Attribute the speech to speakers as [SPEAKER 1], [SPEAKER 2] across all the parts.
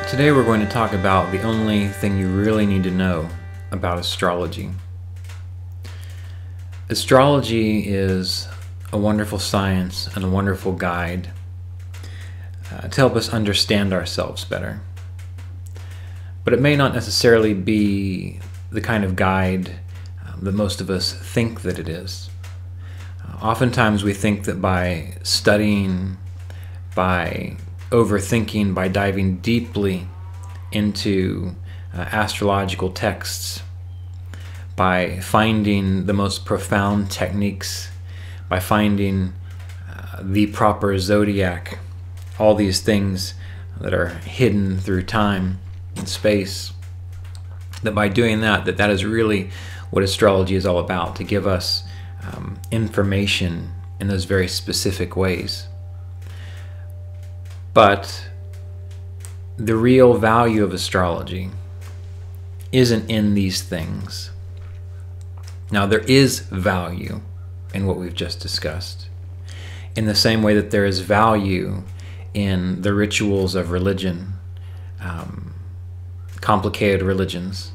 [SPEAKER 1] Today we're going to talk about the only thing you really need to know about astrology. Astrology is a wonderful science and a wonderful guide to help us understand ourselves better. But it may not necessarily be the kind of guide that most of us think that it is. Oftentimes we think that by studying, by overthinking, by diving deeply into astrological texts, by finding the most profound techniques, by finding the proper zodiac, all these things that are hidden through time and space, that by doing that is really what astrology is all about, to give us information in those very specific ways. But the real value of astrology isn't in these things. Now, there is value in what we've just discussed, in the same way that there is value in the rituals of religion, complicated religions.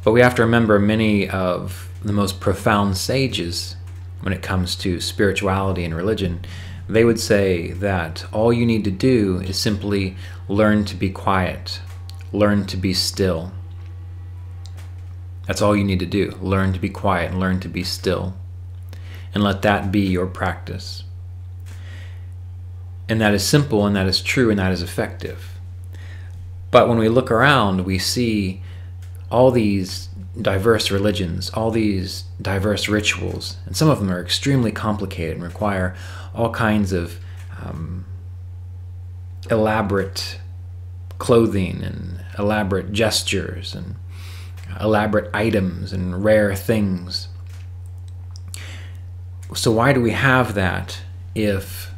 [SPEAKER 1] But we have to remember many of the most profound sages, when it comes to spirituality and religion, they would say that all you need to do is simply learn to be quiet, learn to be still. That's all you need to do. Learn to be quiet and learn to be still. And let that be your practice. And that is simple, and that is true, and that is effective. But when we look around, we see all these diverse religions, all these diverse rituals, and some of them are extremely complicated and require all kinds of elaborate clothing and elaborate gestures and elaborate items and rare things. So why do we have that if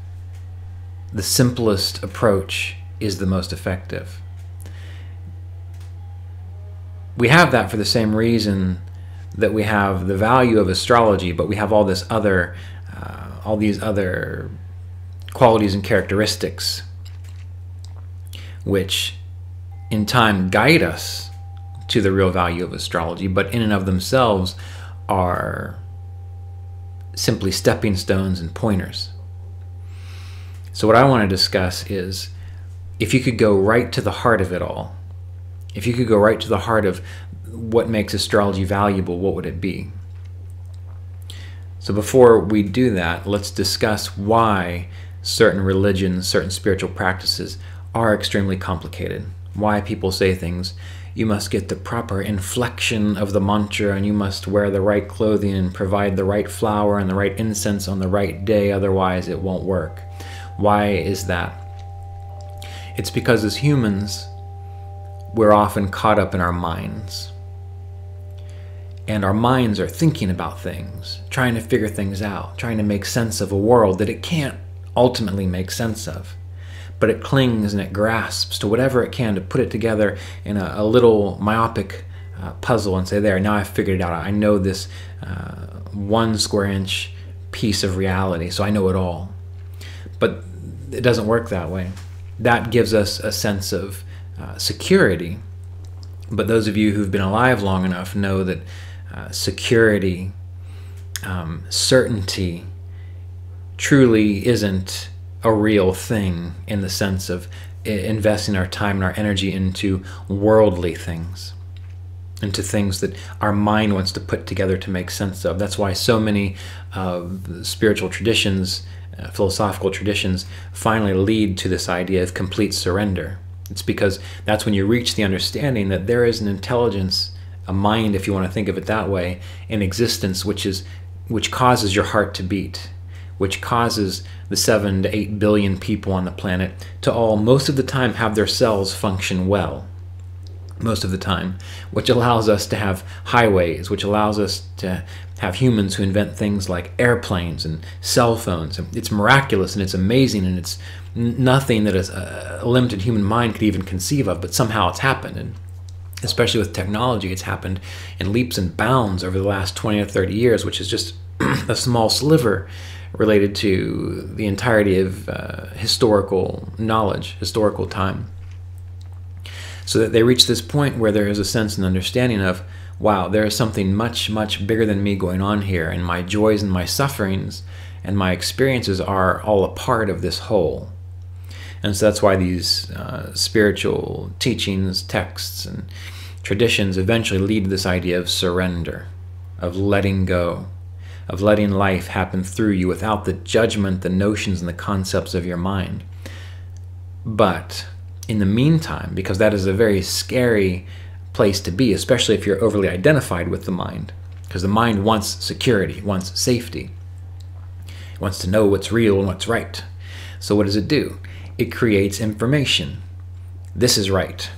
[SPEAKER 1] the simplest approach is the most effective? We have that for the same reason that we have the value of astrology, but we have all these other qualities and characteristics which in time guide us to the real value of astrology, but in and of themselves are simply stepping stones and pointers. So what I want to discuss is, if you could go right to the heart of it all, if you could go right to the heart of what makes astrology valuable, what would it be? So before we do that, let's discuss why certain religions, certain spiritual practices are extremely complicated. Why people say things, you must get the proper inflection of the mantra, and you must wear the right clothing and provide the right flower and the right incense on the right day, otherwise it won't work. Why is that? It's because as humans, we're often caught up in our minds. And our minds are thinking about things, trying to figure things out, trying to make sense of a world that it can't ultimately make sense of. But it clings and it grasps to whatever it can to put it together in a little myopic puzzle and say, there, now I've figured it out. I know this 1 square inch piece of reality, so I know it all. But it doesn't work that way. That gives us a sense of security. But those of you who've been alive long enough know that security, certainty, truly isn't a real thing in the sense of investing our time and our energy into worldly things, into things that our mind wants to put together to make sense of. That's why so many spiritual traditions, philosophical traditions, finally lead to this idea of complete surrender. It's because that's when you reach the understanding that there is an intelligence, a mind, if you want to think of it that way, in existence which causes your heart to beat, which causes the 7 to 8 billion people on the planet to all, most of the time, have their cells function well. Most of the time, which allows us to have highways, which allows us to have humans who invent things like airplanes and cell phones. It's miraculous and it's amazing, and it's nothing that a limited human mind could even conceive of, but somehow it's happened. And especially with technology, it's happened in leaps and bounds over the last 20 or 30 years, which is just a small sliver related to the entirety of historical knowledge, historical time. So that they reach this point where there is a sense and understanding of, wow, there is something much, much bigger than me going on here, and my joys and my sufferings and my experiences are all a part of this whole. And so that's why these spiritual teachings, texts, and traditions eventually lead to this idea of surrender, of letting go, of letting life happen through you without the judgment, the notions, and the concepts of your mind. But in the meantime, because that is a very scary place to be, especially if you're overly identified with the mind, because the mind wants security, wants safety, it wants to know what's real and what's right. So what does it do? It creates information. This is right.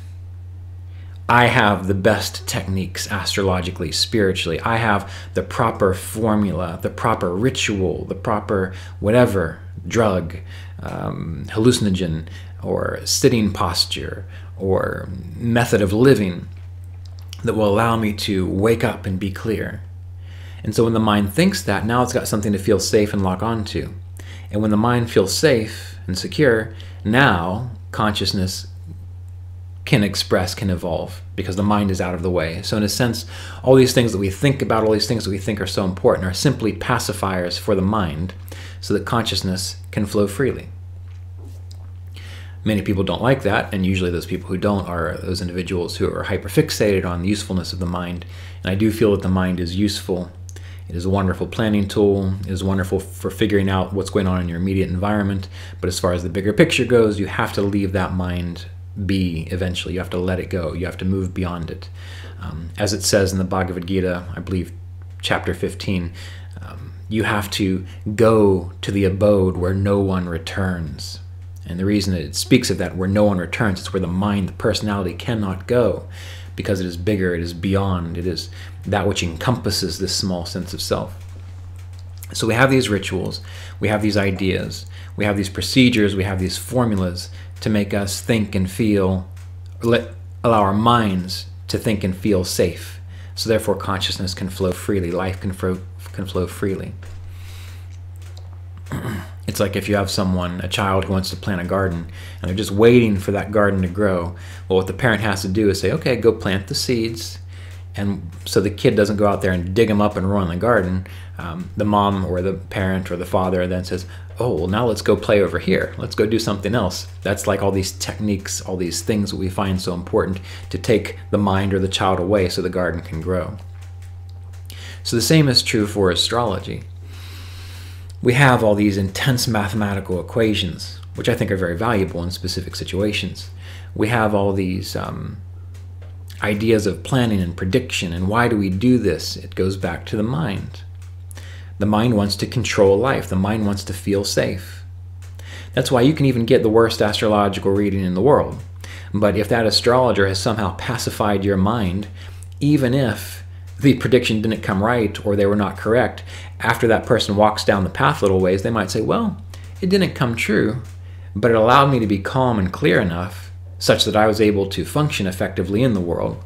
[SPEAKER 1] I have the best techniques astrologically, spiritually. I have the proper formula, the proper ritual, the proper whatever, drug, hallucinogen, or sitting posture, or method of living that will allow me to wake up and be clear. And so when the mind thinks that, now it's got something to feel safe and lock onto. And when the mind feels safe and secure, now consciousness can express, can evolve, because the mind is out of the way. So in a sense, all these things that we think about, all these things that we think are so important, are simply pacifiers for the mind so that consciousness can flow freely. Many people don't like that, and usually those people who don't are those individuals who are hyperfixated on the usefulness of the mind. And I do feel that the mind is useful. It is a wonderful planning tool. It is wonderful for figuring out what's going on in your immediate environment. But as far as the bigger picture goes, you have to leave that mind be eventually. You have to let it go. You have to move beyond it. As it says in the Bhagavad Gita, I believe chapter 15, you have to go to the abode where no one returns. And the reason that it speaks of that, where no one returns, it's where the mind, the personality cannot go, because it is bigger, it is beyond, it is that which encompasses this small sense of self. So we have these rituals, we have these ideas, we have these procedures, we have these formulas to make us think and feel, allow our minds to think and feel safe. So therefore consciousness can flow freely, life can flow freely. It's like if you have someone, a child who wants to plant a garden, and they're just waiting for that garden to grow. Well, what the parent has to do is say, okay, go plant the seeds. And so the kid doesn't go out there and dig them up and ruin the garden. The mom or the parent or the father then says, oh, well, now let's go play over here. Let's go do something else. That's like all these techniques, all these things that we find so important to take the mind or the child away so the garden can grow. So the same is true for astrology. We have all these intense mathematical equations, which I think are very valuable in specific situations. We have all these ideas of planning and prediction, and why do we do this? It goes back to the mind. The mind wants to control life. The mind wants to feel safe. That's why you can even get the worst astrological reading in the world. But if that astrologer has somehow pacified your mind, even if the prediction didn't come right or they were not correct, after that person walks down the path a little ways, they might say, well, it didn't come true, but it allowed me to be calm and clear enough such that I was able to function effectively in the world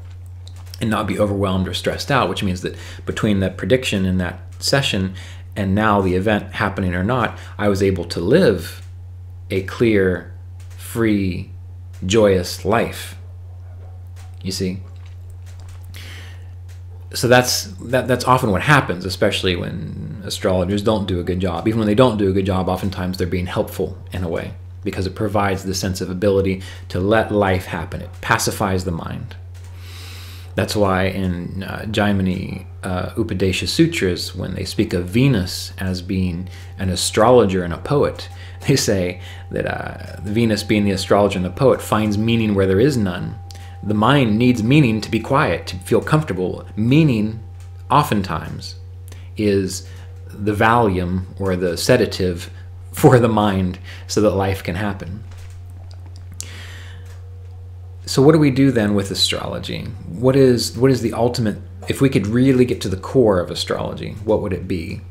[SPEAKER 1] and not be overwhelmed or stressed out, which means that between that prediction and that session and now the event happening or not, I was able to live a clear, free, joyous life. You see? So that's often what happens, especially when astrologers don't do a good job. Even when they don't do a good job, oftentimes they're being helpful in a way, because it provides the sense of ability to let life happen. It pacifies the mind. That's why in Jaimini Upadesha Sutras, when they speak of Venus as being an astrologer and a poet, they say that Venus, being the astrologer and the poet, finds meaning where there is none. The mind needs meaning to be quiet, to feel comfortable. Meaning, oftentimes, is the Valium or the sedative for the mind so that life can happen. So what do we do then with astrology? What is the ultimate, if we could really get to the core of astrology, what would it be?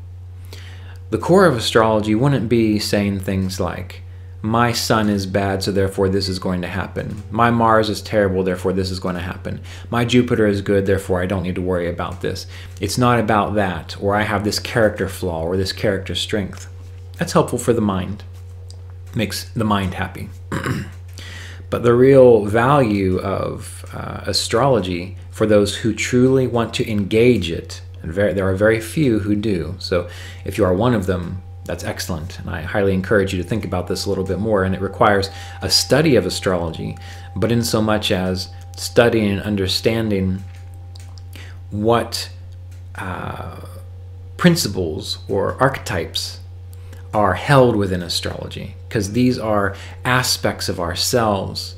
[SPEAKER 1] The core of astrology wouldn't be saying things like, my sun is bad, so therefore this is going to happen. My Mars is terrible, therefore this is going to happen. My Jupiter is good, therefore I don't need to worry about this. It's not about that, or I have this character flaw, or this character strength. That's helpful for the mind. Makes the mind happy. But the real value of astrology, for those who truly want to engage it, and there are very few who do. So if you are one of them, that's excellent. And I highly encourage you to think about this a little bit more. And it requires a study of astrology, but in so much as studying and understanding what principles or archetypes are held within astrology, because these are aspects of ourselves.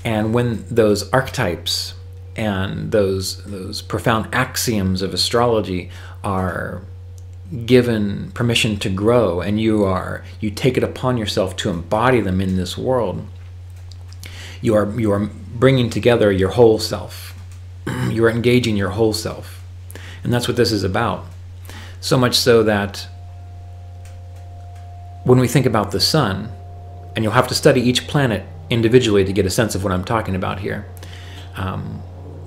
[SPEAKER 1] And when those archetypes and those profound axioms of astrology are given permission to grow, and you take it upon yourself to embody them in this world, you are bringing together your whole self. You are engaging your whole self. And that's what this is about. So much so that when we think about the sun, and you'll have to study each planet individually to get a sense of what I'm talking about here,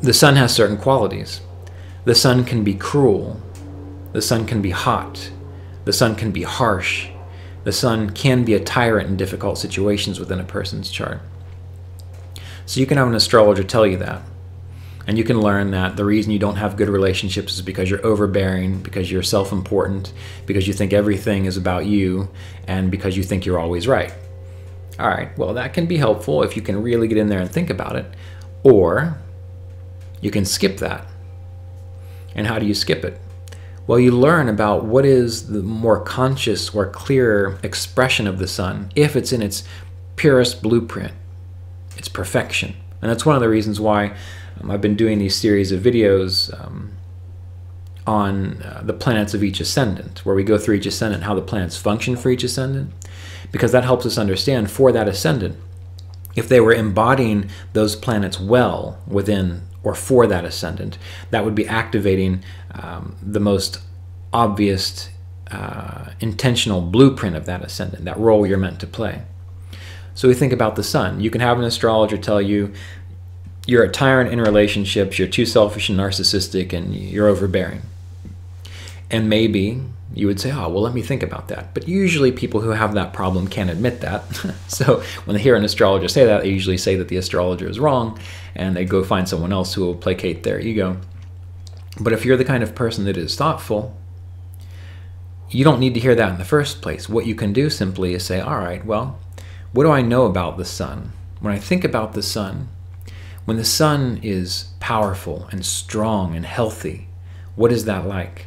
[SPEAKER 1] the sun has certain qualities. The sun can be cruel. The sun can be hot. The sun can be harsh. The sun can be a tyrant in difficult situations within a person's chart. So you can have an astrologer tell you that. And you can learn that the reason you don't have good relationships is because you're overbearing, because you're self-important, because you think everything is about you, and because you think you're always right. All right, well, that can be helpful if you can really get in there and think about it. Or you can skip that. And how do you skip it? Well, you learn about what is the more conscious or clearer expression of the sun, if it's in its purest blueprint, its perfection. And that's one of the reasons why I've been doing these series of videos on the planets of each ascendant, where we go through each ascendant, how the planets function for each ascendant, because that helps us understand for that ascendant, if they were embodying those planets well within or for that ascendant, that would be activating the most obvious intentional blueprint of that ascendant, that role you're meant to play. So we think about the sun. You can have an astrologer tell you you're a tyrant in relationships, you're too selfish and narcissistic, and you're overbearing. And maybe you would say, oh, well, let me think about that. But usually people who have that problem can't admit that. So when they hear an astrologer say that, they usually say that the astrologer is wrong, and they go find someone else who will placate their ego. But if you're the kind of person that is thoughtful, you don't need to hear that in the first place. What you can do simply is say, all right, well, what do I know about the sun? When I think about the sun, when the sun is powerful and strong and healthy, what is that like?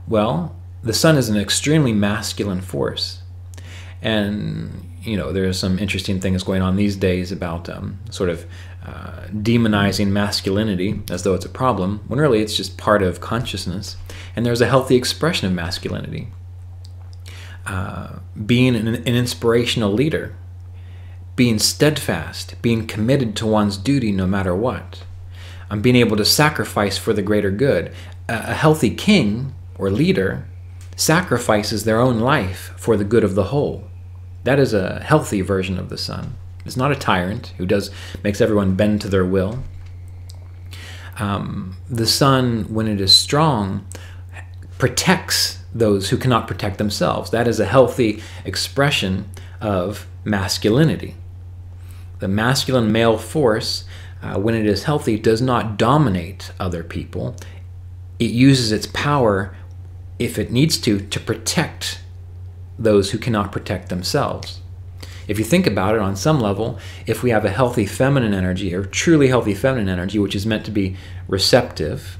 [SPEAKER 1] Well, the sun is an extremely masculine force. And, you know, there's some interesting things going on these days about sort of demonizing masculinity as though it's a problem, when really it's just part of consciousness. And there's a healthy expression of masculinity. Being an inspirational leader, being steadfast, being committed to one's duty no matter what, being able to sacrifice for the greater good. A healthy king or leader sacrifices their own life for the good of the whole. That is a healthy version of the sun. It's not a tyrant who makes everyone bend to their will. The sun, when it is strong, protects those who cannot protect themselves. That is a healthy expression of masculinity. The masculine male force, when it is healthy, does not dominate other people. It uses its power, if it needs to protect those who cannot protect themselves. If you think about it on some level, if we have a healthy feminine energy, or truly healthy feminine energy, which is meant to be receptive,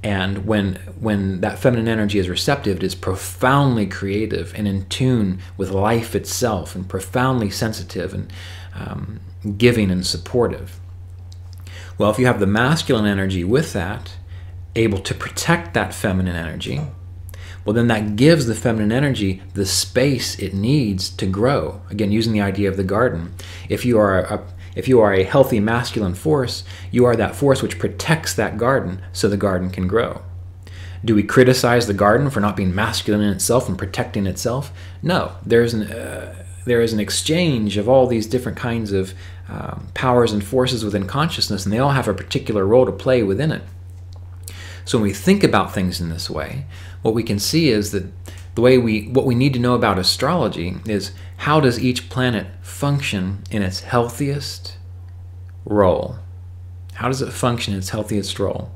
[SPEAKER 1] and when that feminine energy is receptive, it is profoundly creative and in tune with life itself, and profoundly sensitive and giving and supportive. Well, if you have the masculine energy with that, able to protect that feminine energy, well, then that gives the feminine energy the space it needs to grow. Again, using the idea of the garden. If you are a healthy masculine force, you are that force which protects that garden so the garden can grow. Do we criticize the garden for not being masculine in itself and protecting itself? No. There is an exchange of all these different kinds of powers and forces within consciousness, and they all have a particular role to play within it. So when we think about things in this way, what we can see is that What we need to know about astrology is, how does each planet function in its healthiest role? How does it function in its healthiest role?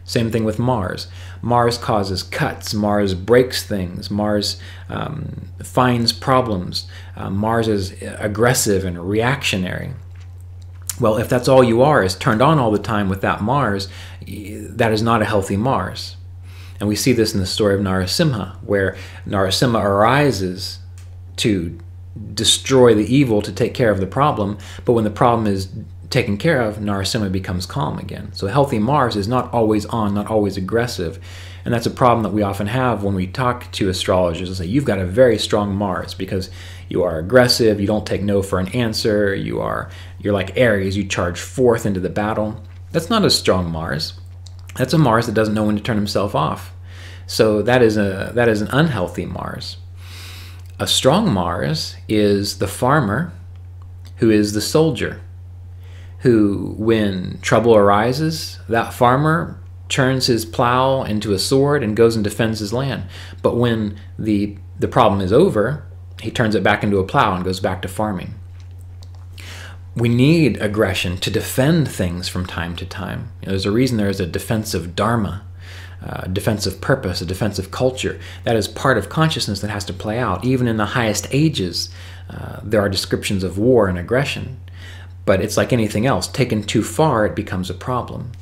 [SPEAKER 1] Same thing with Mars. Mars causes cuts. Mars breaks things. Mars finds problems. Mars is aggressive and reactionary. Well, if that's all you are, is turned on all the time with that Mars, that is not a healthy Mars. And we see this in the story of Narasimha, where Narasimha arises to destroy the evil, to take care of the problem, but when the problem is taken care of, Narasimha becomes calm again. So a healthy Mars is not always on, not always aggressive. And that's a problem that we often have when we talk to astrologers and say, you've got a very strong Mars because you are aggressive, you don't take no for an answer, you're like Aries, you charge forth into the battle. That's not a strong Mars. That's a Mars that doesn't know when to turn himself off. So that is an unhealthy Mars. A strong Mars is the farmer who is the soldier, who, when trouble arises, that farmer turns his plow into a sword and goes and defends his land. But when the problem is over, he turns it back into a plow and goes back to farming. We need aggression to defend things from time to time. There's a reason there is a defensive dharma, a defensive purpose, a defensive culture. That is part of consciousness that has to play out. Even in the highest ages, there are descriptions of war and aggression. But it's like anything else. Taken too far, it becomes a problem.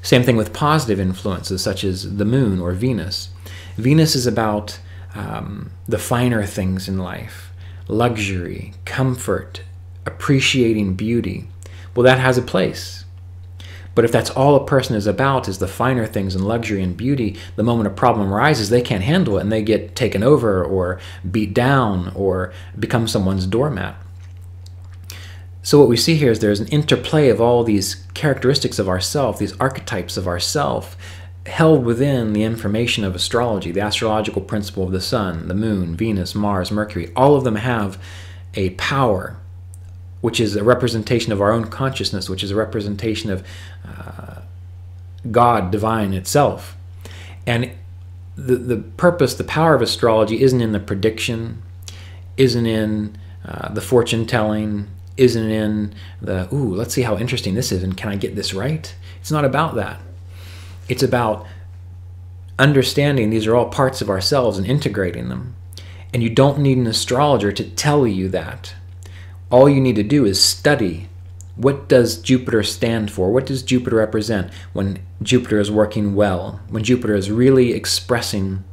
[SPEAKER 1] Same thing with positive influences, such as the moon or Venus. Venus is about the finer things in life, luxury, comfort, appreciating beauty. Well, that has a place. But if that's all a person is about, is the finer things and luxury and beauty, the moment a problem arises, they can't handle it and they get taken over or beat down or become someone's doormat. So what we see here is there's an interplay of all these characteristics of ourself, these archetypes of ourself, held within the information of astrology, the astrological principle of the sun, the moon, Venus, Mars, Mercury. All of them have a power, which is a representation of our own consciousness, which is a representation of God, divine itself. And the purpose, the power of astrology isn't in the prediction, isn't in the fortune telling, isn't in the, ooh, let's see how interesting this is and can I get this right? It's not about that. It's about understanding these are all parts of ourselves and integrating them. And you don't need an astrologer to tell you that. All you need to do is study. What does Jupiter stand for? What does Jupiter represent when Jupiter is working well? When Jupiter is really expressing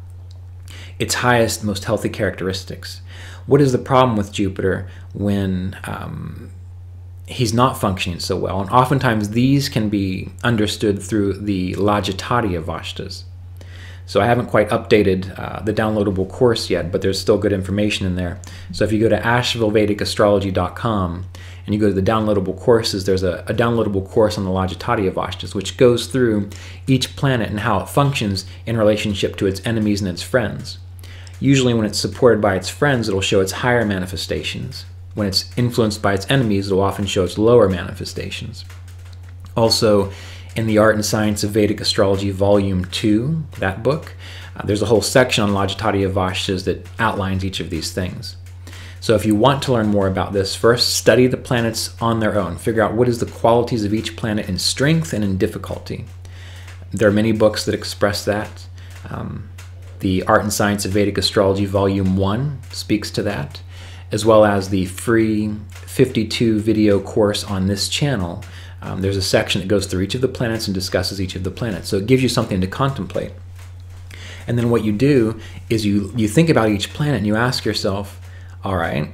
[SPEAKER 1] its highest, most healthy characteristics? What is the problem with Jupiter when he's not functioning so well? And oftentimes these can be understood through the Lajatati of Vashtas. So I haven't quite updated the downloadable course yet, but there's still good information in there. So if you go to AshevilleVedicAstrology.com and you go to the downloadable courses, there's a downloadable course on the Lajatati of Vashtas, which goes through each planet and how it functions in relationship to its enemies and its friends. Usually when it's supported by its friends, it'll show its higher manifestations. When it's influenced by its enemies, it'll often show its lower manifestations. Also, in the Art and Science of Vedic Astrology, Volume 2, that book, there's a whole section on Lajatati of Vashtas that outlines each of these things. So if you want to learn more about this, first study the planets on their own. Figure out what is the qualities of each planet in strength and in difficulty. There are many books that express that. The Art and Science of Vedic Astrology, Volume 1 speaks to that, as well as the free 52 video course on this channel. There's a section that goes through each of the planets and discusses each of the planets. So it gives you something to contemplate. And then what you do is you think about each planet and you ask yourself, all right,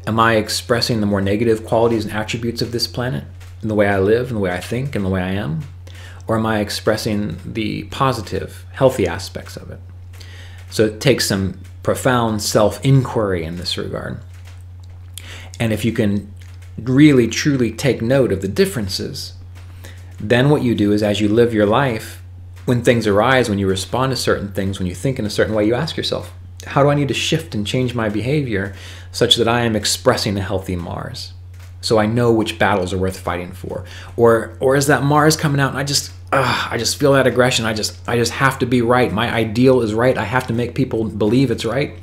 [SPEAKER 1] am I expressing the more negative qualities and attributes of this planet in the way I live, in the way I think, and the way I am? Or am I expressing the positive, healthy aspects of it? So it takes some profound self-inquiry in this regard. And if you can really truly take note of the differences, then what you do is as you live your life, when things arise, when you respond to certain things, when you think in a certain way, you ask yourself, how do I need to shift and change my behavior such that I am expressing a healthy Mars? So I know which battles are worth fighting for. Or is that Mars coming out and I just feel that aggression. I just have to be right. My ideal is right. I have to make people believe it's right.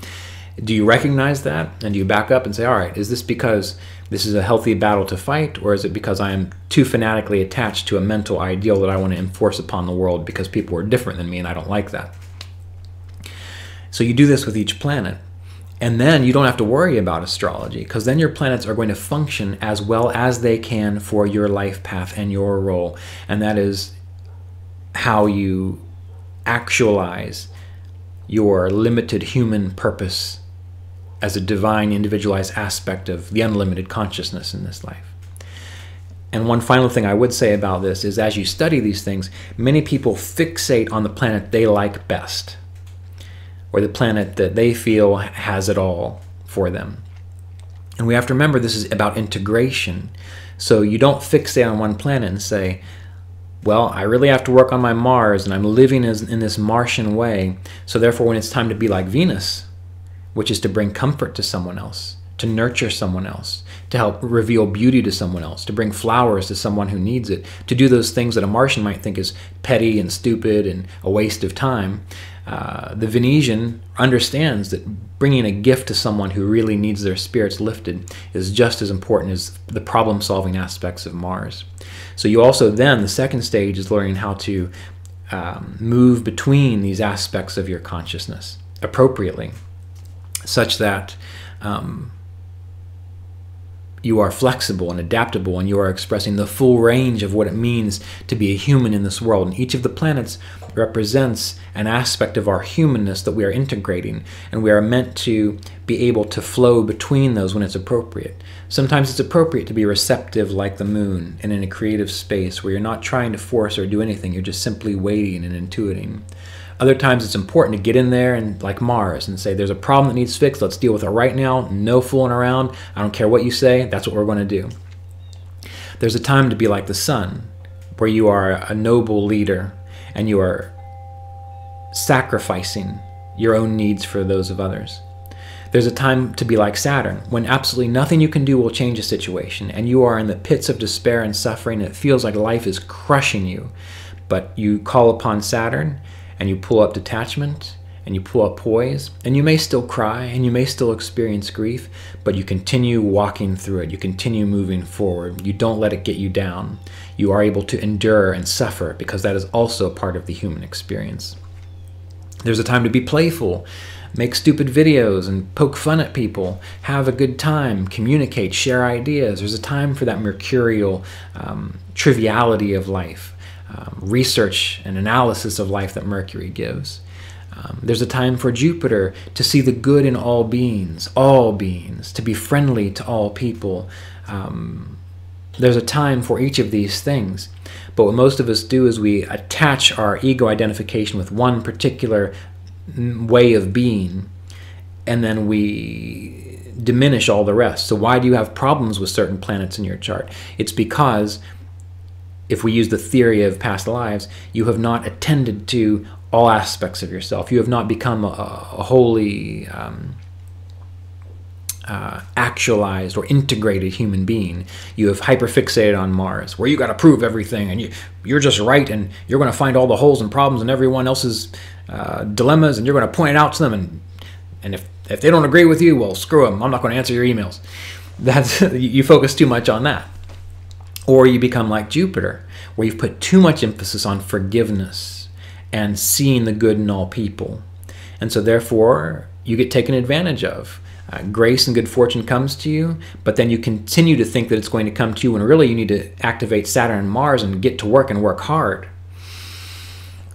[SPEAKER 1] Do you recognize that? And do you back up and say, all right, is this because this is a healthy battle to fight, or is it because I am too fanatically attached to a mental ideal that I want to enforce upon the world because people are different than me and I don't like that? So you do this with each planet. And then you don't have to worry about astrology, because then your planets are going to function as well as they can for your life path and your role. And that is how you actualize your limited human purpose as a divine, individualized aspect of the unlimited consciousness in this life. And one final thing I would say about this is, as you study these things, many people fixate on the planet they like best, or the planet that they feel has it all for them. And we have to remember this is about integration. So you don't fixate on one planet and say, well, I really have to work on my Mars, and I'm living in this Martian way, so therefore when it's time to be like Venus, which is to bring comfort to someone else, to nurture someone else, to help reveal beauty to someone else, to bring flowers to someone who needs it, to do those things that a Martian might think is petty and stupid and a waste of time, the Venetian understands that bringing a gift to someone who really needs their spirits lifted is just as important as the problem-solving aspects of Mars. So you also then, the second stage is learning how to move between these aspects of your consciousness appropriately, such that you are flexible and adaptable, and you are expressing the full range of what it means to be a human in this world. And each of the planets represents an aspect of our humanness that we are integrating, and we are meant to be able to flow between those when it's appropriate. Sometimes it's appropriate to be receptive like the moon and in a creative space where you're not trying to force or do anything, you're just simply waiting and intuiting. Other times it's important to get in there and, like Mars, and say, there's a problem that needs fixed, let's deal with it right now, no fooling around, I don't care what you say, that's what we're going to do. There's a time to be like the sun, where you are a noble leader and you are sacrificing your own needs for those of others. There's a time to be like Saturn, when absolutely nothing you can do will change a situation, and you are in the pits of despair and suffering, and it feels like life is crushing you. But you call upon Saturn, and you pull up detachment, and you pull up poise, and you may still cry, and you may still experience grief, but you continue walking through it. You continue moving forward. You don't let it get you down. You are able to endure and suffer, because that is also part of the human experience. There's a time to be playful, make stupid videos and poke fun at people, have a good time, communicate, share ideas. There's a time for that mercurial triviality of life. Research and analysis of life that Mercury gives. There's a time for Jupiter to see the good in all beings, to be friendly to all people. There's a time for each of these things. But what most of us do is we attach our ego identification with one particular way of being, and then we diminish all the rest. So why do you have problems with certain planets in your chart? It's because, if we use the theory of past lives, you have not attended to all aspects of yourself. You have not become a wholly actualized or integrated human being. You have hyperfixated on Mars, where you got to prove everything, and you're just right, and you're going to find all the holes and problems in everyone else's dilemmas, and you're going to point it out to them, and if they don't agree with you, well, screw them. I'm not going to answer your emails. You focus too much on that. Or you become like Jupiter, where you've put too much emphasis on forgiveness and seeing the good in all people. And so therefore, you get taken advantage of. Grace and good fortune comes to you, but then you continue to think that it's going to come to you when really you need to activate Saturn and Mars and get to work and work hard.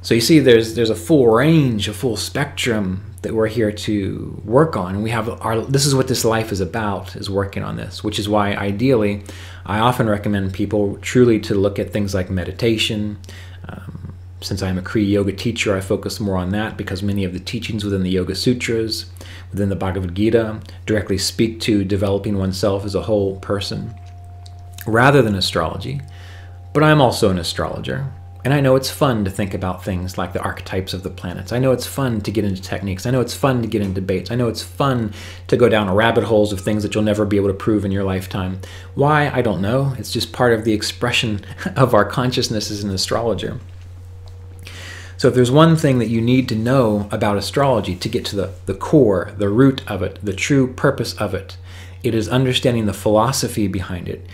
[SPEAKER 1] So you see, there's a full range, a full spectrum that we're here to work on. And we have this is what this life is about, is working on this, which is why ideally I often recommend people truly to look at things like meditation. Since I'm a Kriya Yoga teacher, I focus more on that, because many of the teachings within the Yoga Sutras, within the Bhagavad Gita, directly speak to developing oneself as a whole person, rather than astrology. But I'm also an astrologer. And I know it's fun to think about things like the archetypes of the planets. I know it's fun to get into techniques. I know it's fun to get into debates. I know it's fun to go down rabbit holes of things that you'll never be able to prove in your lifetime. Why? I don't know. It's just part of the expression of our consciousness as an astrologer. So if there's one thing that you need to know about astrology to get to the core, the root of it, the true purpose of it, it is understanding the philosophy behind it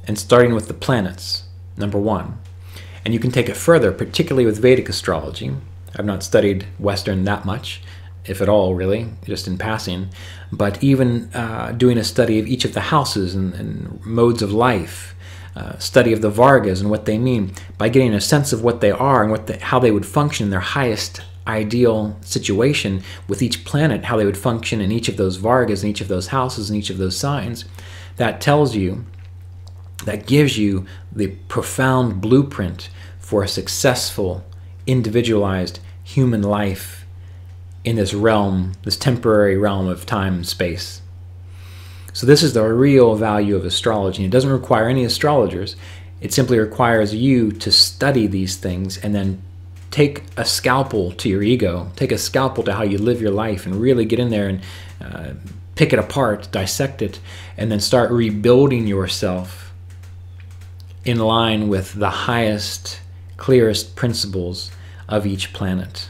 [SPEAKER 1] and starting with the planets, number one. And you can take it further, particularly with Vedic astrology. I've not studied Western that much, if at all, really, just in passing. But even doing a study of each of the houses and modes of life, study of the Vargas and what they mean, by getting a sense of what they are and how they would function in their highest ideal situation with each planet, how they would function in each of those Vargas, in each of those houses, in each of those signs, that tells you, that gives you the profound blueprint for a successful, individualized human life in this realm, this temporary realm of time and space. So this is the real value of astrology. It doesn't require any astrologers. It simply requires you to study these things and then take a scalpel to your ego, take a scalpel to how you live your life, and really get in there and pick it apart, dissect it, and then start rebuilding yourself in line with the highest, clearest principles of each planet.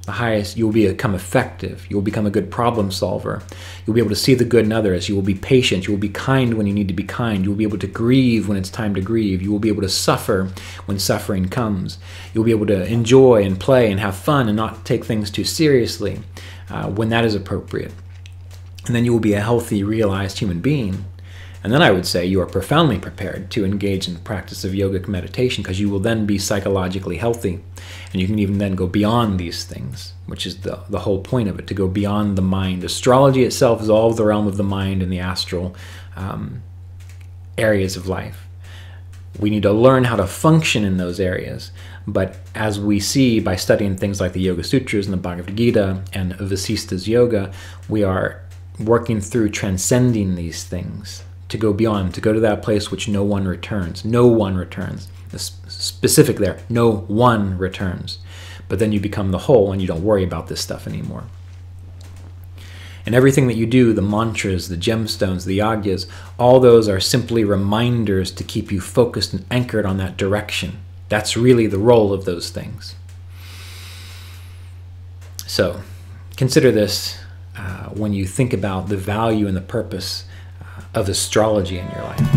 [SPEAKER 1] The highest, you will become effective. You will become a good problem solver. You'll be able to see the good in others. You will be patient. You will be kind when you need to be kind. You will be able to grieve when it's time to grieve. You will be able to suffer when suffering comes. You'll be able to enjoy and play and have fun and not take things too seriously when that is appropriate. And then you will be a healthy, realized human being. And then I would say you are profoundly prepared to engage in the practice of yogic meditation, because you will then be psychologically healthy. And you can even then go beyond these things, which is the whole point of it, to go beyond the mind. Astrology itself is all of the realm of the mind and the astral areas of life. We need to learn how to function in those areas. But as we see by studying things like the Yoga Sutras and the Bhagavad Gita and Vasista's Yoga, we are working through transcending these things, to go beyond, to go to that place which no one returns. No one returns. Specific there, no one returns. But then you become the whole and you don't worry about this stuff anymore. And everything that you do, the mantras, the gemstones, the yagyas, all those are simply reminders to keep you focused and anchored on that direction. That's really the role of those things. So consider this when you think about the value and the purpose of astrology in your life.